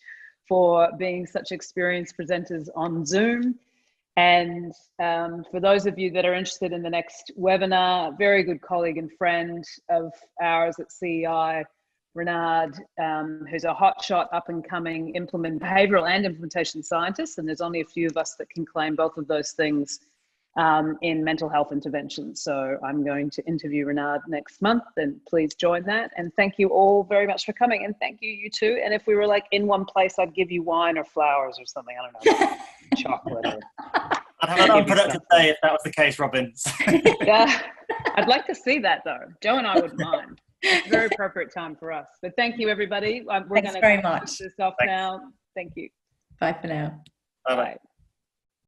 for being such experienced presenters on Zoom. And for those of you that are interested in the next webinar, a very good colleague and friend of ours at CEI, Renard, who's a hotshot up-and-coming behavioural and implementation scientist, and there's only a few of us that can claim both of those things in mental health intervention. So I'm going to interview Renard next month, and please join that. And thank you all very much for coming, and thank you, you two. And if we were like in one place, I'd give you wine or flowers or something, I don't know, chocolate. Or I'd have an unproductive day if that was the case, Robyn. Yeah, I'd like to see that though. Joe and I would mind. It's a very appropriate time for us. But thank you, everybody. We're going to very much. this off now. Thank you. Bye for now. Bye-bye. Bye.